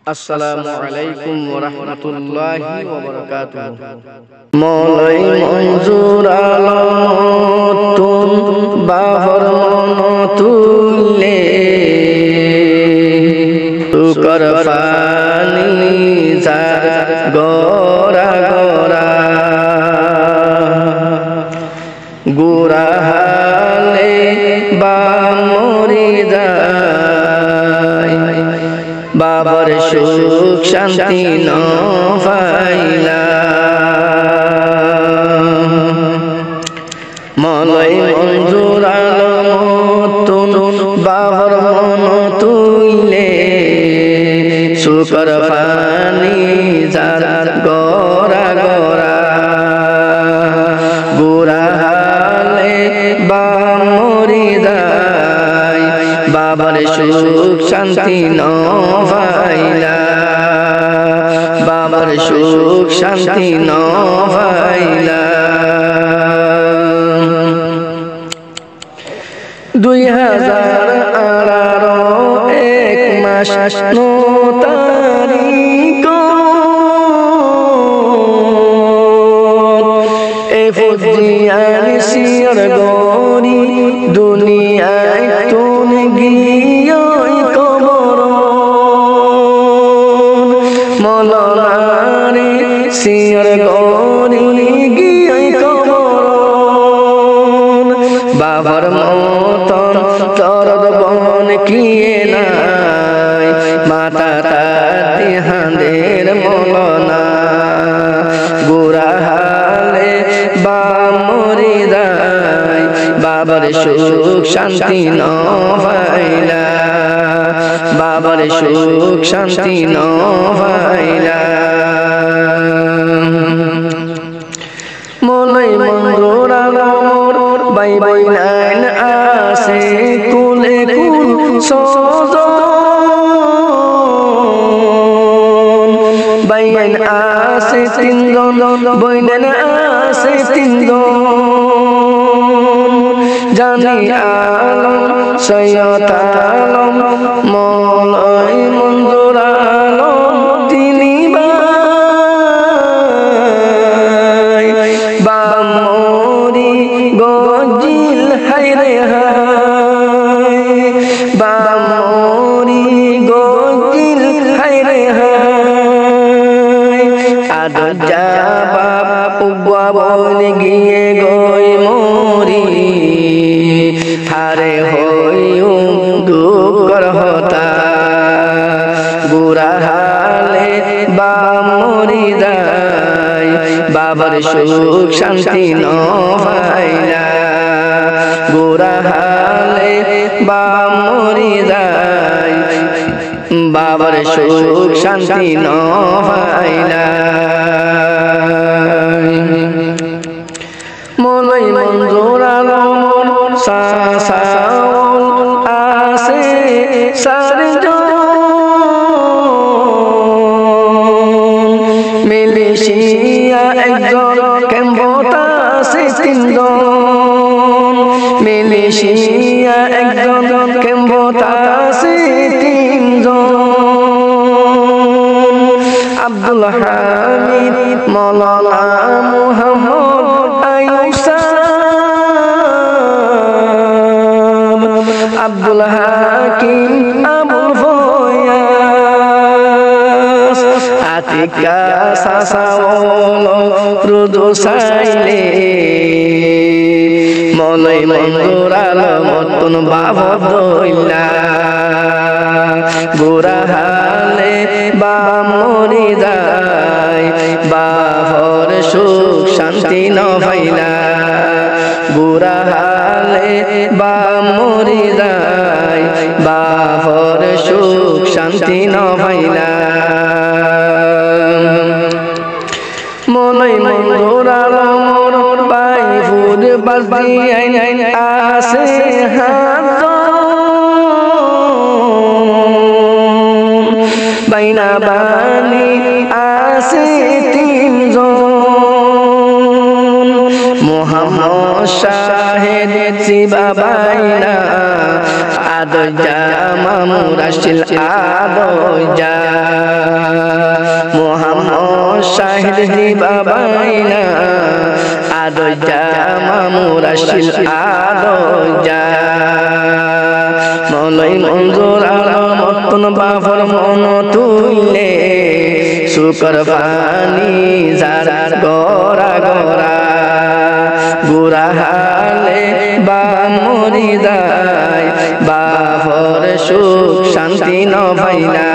আসসালামু আলাইকুম ওয়া রাহমাতুল্লাহি ওয়া বারাকাতুহু। মৌলাই মঞ্জুর আলম তুম বাহর মন তুলে তুকর ফানি যার গোরা গোরা গোরা হালে বা মরি যায় বাবার সুখ শান্তি ন পাইলা মলয় মঞ্জুর আলম তুম বাবার মন তুইলে সুকর পানি যার গোরা গোরা গোরা হালে বা মরি যায় বাবার সুখ শান্তি ন পাইলা বাবার সুখ শান্তি ন পাইলা 2018 এক মাস 9 তারিখ এ ফুজিয়ার সির গরি দুনিয়ায় তুন গিয়ে কবর মলনারে সির গরি গিয়ে কবর বাবার মতন দরদ বন কিয়ে নাই মাতা তাতি হাঁদের মলনা গোরা হালে বা মরি যায় বাবার সুখ শান্তি ন পাইলা বাবার সুখ শান্তি ন পাইলা মলয় মঞ্জুর আলম বাই বাই নাইন আসে কুলে কুল সজন বাইন আসে তিনজন বইনেন আসে তিনজন জানি আলম সৈয়দ আলম মলয় মঞ্জুর আলম তিনি বামরি গজিল হায়রে হায় বামরি গজিল হায়রে হায় আদ যাবা উবা বলে গিয়ে গই মরি হারে হইউ দুঃখর হতা গোরা হালে বা মরি যায় বাবার সুখ শান্তি ন পাইলা গোরা হালে বা মরি যায় বাবার সুখ শান্তি ন পাইলা মলয় মঞ্জুর আলম সাসাউল আসে সারজন মিলিশিয়া একজন কেম্বতা আছে তিনজন মিলিশিয়া একজন কেম্বতা আছে তিনজন আব্দুল হামিদ মৌলানা মুহাম্মদ আইয়ুব আব্দুল হাকিম আবুল ফয়াজ আতিকা সাসাওল রুদু সাইলে মলয় মঞ্জুর আলম তুন বাবা দইলা গোরা হালে বা মরি যায় বাহর সুখ শান্তি ন পাইলা গোরা হালে বা মরি যায় বাহর সুখ শান্তি ন পাইলা মলয় মঞ্জুর আলম পাই ফুল বাজদি আসে হাত বাইনা বানি আসে তিনজন মোহাম্মদ শাহেদ শিবা বাইনা আদজা মামুর আসিল আদজা শাহিদ হিবা বাইনা আদজা মামুর আসিল আদজা মলয় মঞ্জুর আলম অতন বাফর মন তুইলে শুকর পানি যার গরা গরা গুরা হালে বা মরি যায় বাফর সুখ শান্তি ন ভাইলা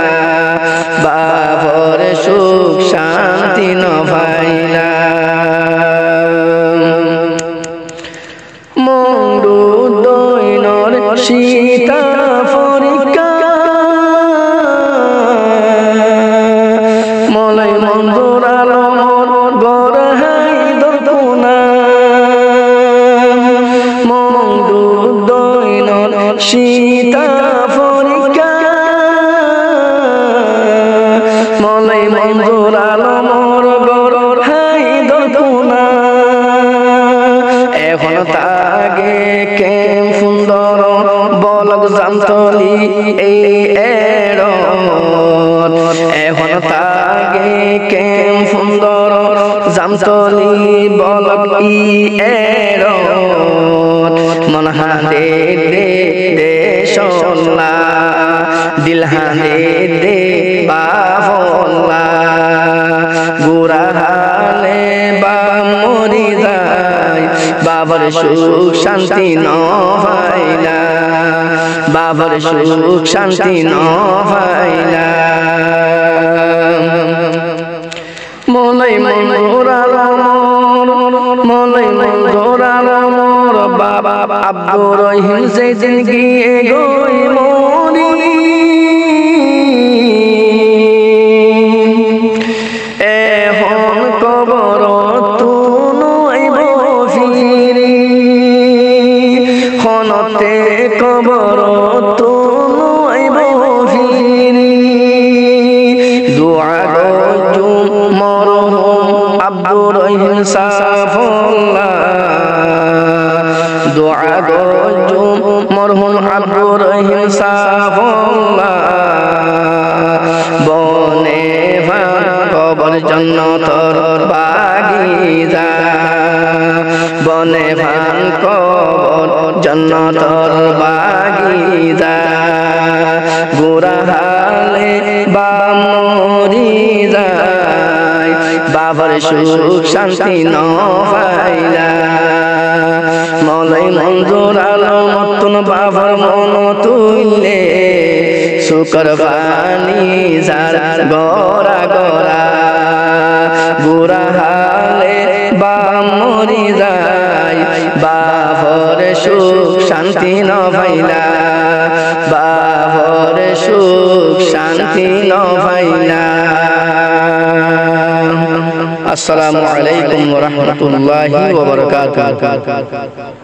বাফর সুখ শান্তি ন ভাইলা মন্ডু দৈনর সীতা ফরিকা মলয় মঞ্জুর আলম গড় হাইদর পুনা মন্ডু দৈনর সীতা ফরিকা মলয় মঞ্জুর আলম গড় হাইদর পুনা এখন তাগে কেম সুন্দর বলক জান্তলি এই এড় এখন তাগে কেম সুন্দর জান্তলি বলক ই এড় মন হাতে দে দে সোল্লা দিল হাতে দে বাফল্লা গুরা হালে বা মরি যায় বাবার সুখ শান্তি ন ভাইলা বাবার সুখ শান্তি ন ভাইলা মলয় মঞ্জুর আলম মলয় মঞ্জুর আলম বাবা আব্দুর রহিম যেদিন গিয়ে গই মরি এখন কবর তুনু ফিরি হনতে কবর তুনু ফিরি দুআ গো মরহুম আব্দুর রহিম সাফুল্লাহ দুআ গো মরহুম আব্দুর রহিম সাফুল্লাহ বনে ভান কবর জন্নতর বাগিচা বনে ভান কবর জন্নতর বাগিচা গুরা হালে বা মরি যায় বাবার সুখ শান্তি ন ভাইলা মলয় মঞ্জুর আলম অতন বাবার মন তুইলে শুকর পানি যার গরা গরা গুরা হালে বা মরি যায় বাবার সুখ শান্তি ন ভাইলা বাবার সুখ শান্তি ন ভাইলা আসসালামু আলাইকুম ওয়া রাহমাতুল্লাহি ওয়া বারাকাতুহু